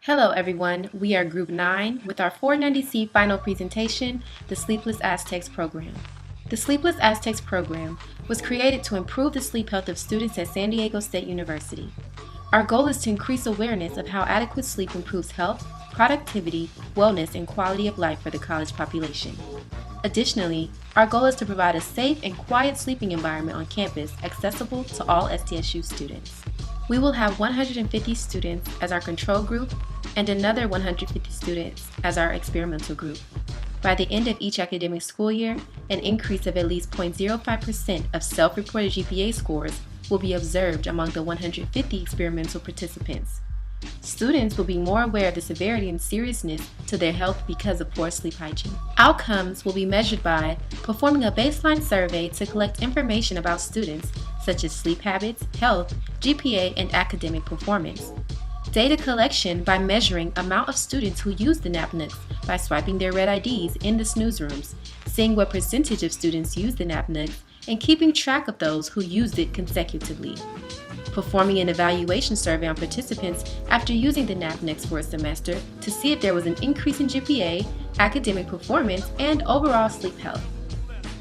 Hello everyone, we are Group 9 with our 490C final presentation, the Sleepless Aztecs Program. The Sleepless Aztecs Program was created to improve the sleep health of students at San Diego State University. Our goal is to increase awareness of how adequate sleep improves health, productivity, wellness, and quality of life for the college population. Additionally, our goal is to provide a safe and quiet sleeping environment on campus accessible to all SDSU students. We will have 150 students as our control group and another 150 students as our experimental group. By the end of each academic school year, an increase of at least 0.05% of self-reported GPA scores will be observed among the 150 experimental participants. Students will be more aware of the severity and seriousness to their health because of poor sleep hygiene. Outcomes will be measured by performing a baseline survey to collect information about students such as sleep habits, health, GPA, and academic performance. Data collection by measuring amount of students who use the napnuks by swiping their red IDs in the snooze rooms, seeing what percentage of students use the napnuks, and keeping track of those who used it consecutively. Performing an evaluation survey on participants after using the napnuks for a semester to see if there was an increase in GPA, academic performance, and overall sleep health.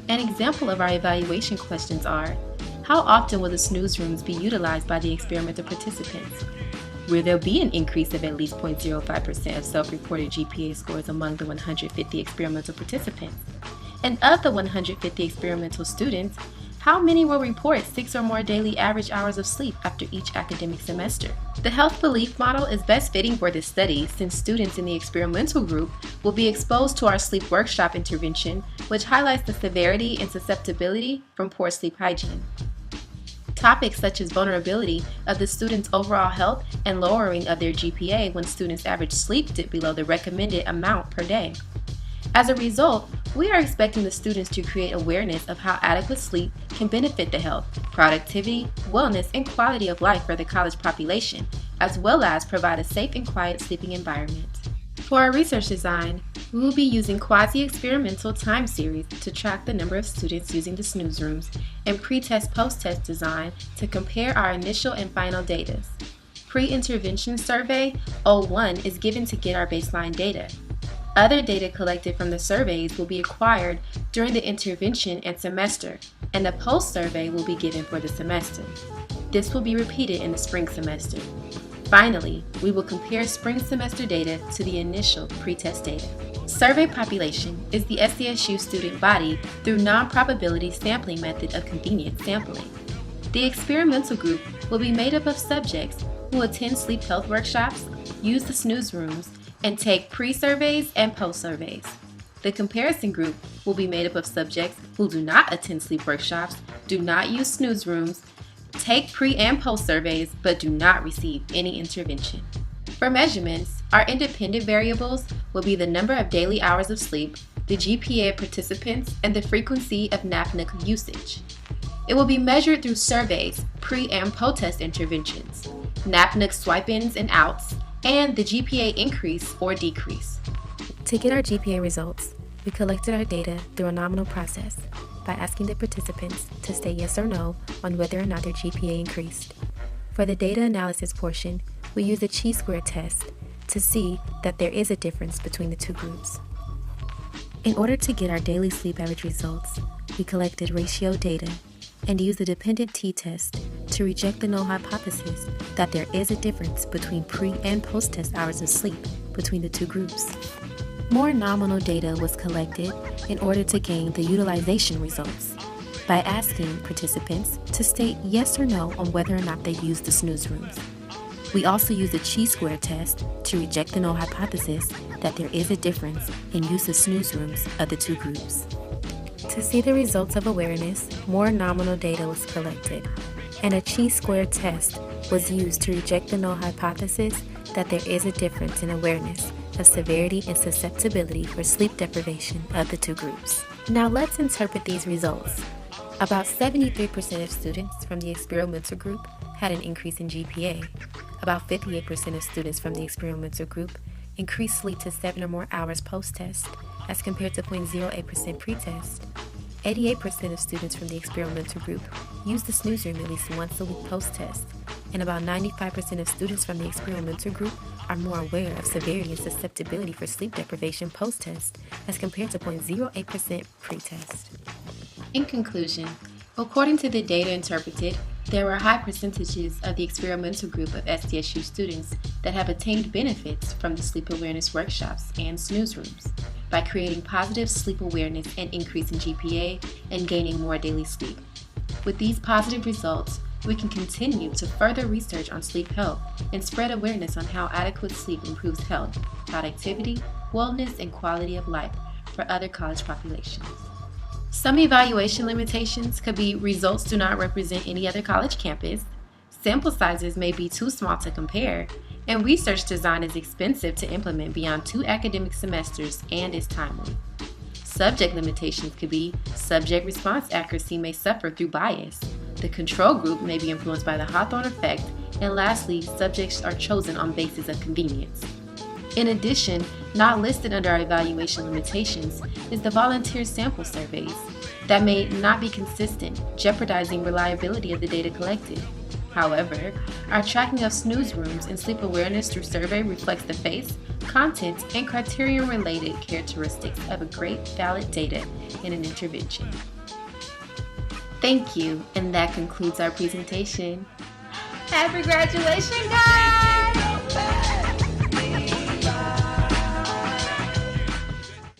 An example of our evaluation questions are: how often will the snooze rooms be utilized by the experimental participants? Will there be an increase of at least 0.05% of self-reported GPA scores among the 150 experimental participants? And of the 150 experimental students, how many will report 6 or more daily average hours of sleep after each academic semester? The health belief model is best fitting for this study since students in the experimental group will be exposed to our sleep workshop intervention, which highlights the severity and susceptibility from poor sleep hygiene. Topics such as vulnerability of the student's overall health and lowering of their GPA when students' average sleep dip below the recommended amount per day. As a result, we are expecting the students to create awareness of how adequate sleep can benefit the health, productivity, wellness, and quality of life for the college population, as well as provide a safe and quiet sleeping environment. For our research design, we will be using quasi-experimental time series to track the number of students using the snooze rooms and pre-test post-test design to compare our initial and final data. Pre-intervention survey 01 is given to get our baseline data. Other data collected from the surveys will be acquired during the intervention and semester, and a post-survey will be given for the semester. This will be repeated in the spring semester. Finally, we will compare spring semester data to the initial pre-test data. Survey population is the SDSU student body through non-probability sampling method of convenient sampling. The experimental group will be made up of subjects who attend sleep health workshops, use the snooze rooms, and take pre-surveys and post-surveys. The comparison group will be made up of subjects who do not attend sleep workshops, do not use snooze rooms, take pre- and post-surveys, but do not receive any intervention. For measurements, our independent variables will be the number of daily hours of sleep, the GPA of participants, and the frequency of napnuk usage. It will be measured through surveys, pre- and post-test interventions, napnuk swipe-ins and outs, and the GPA increase or decrease. To get our GPA results, we collected our data through a nominal process by asking the participants to say yes or no on whether or not their GPA increased. For the data analysis portion, we used a chi-square test to see that there is a difference between the two groups. In order to get our daily sleep average results, we collected ratio data and used the dependent t-test to reject the null hypothesis that there is a difference between pre- and post-test hours of sleep between the two groups. More nominal data was collected in order to gain the utilization results by asking participants to state yes or no on whether or not they used the snooze rooms. We also used the chi-square test to reject the null hypothesis that there is a difference in use of snooze rooms of the two groups. To see the results of awareness, more nominal data was collected, and a chi-square test was used to reject the null hypothesis that there is a difference in awareness of severity and susceptibility for sleep deprivation of the two groups. Now let's interpret these results. About 73% of students from the experimental group had an increase in GPA. About 58% of students from the experimental group increased sleep to 7 or more hours post-test, as compared to 0.08% pre-test. 88% of students from the experimental group used the snooze room at least once a week post-test, and about 95% of students from the experimental group are more aware of severity and susceptibility for sleep deprivation post-test as compared to 0.08% pre-test. In conclusion, according to the data interpreted, there were high percentages of the experimental group of SDSU students that have attained benefits from the sleep awareness workshops and snooze rooms by creating positive sleep awareness and increasing GPA and gaining more daily sleep. With these positive results, we can continue to further research on sleep health and spread awareness on how adequate sleep improves health, productivity, wellness, and quality of life for other college populations. Some evaluation limitations could be results do not represent any other college campus, sample sizes may be too small to compare, and research design is expensive to implement beyond 2 academic semesters and is timely. Subject limitations could be subject response accuracy may suffer through bias, the control group may be influenced by the Hawthorne effect, and lastly, subjects are chosen on basis of convenience. In addition, not listed under our evaluation limitations is the volunteer sample surveys that may not be consistent, jeopardizing reliability of the data collected. However, our tracking of snooze rooms and sleep awareness through survey reflects the face, content, and criterion-related characteristics of a great valid data in an intervention. Thank you, and that concludes our presentation. Happy graduation, guys!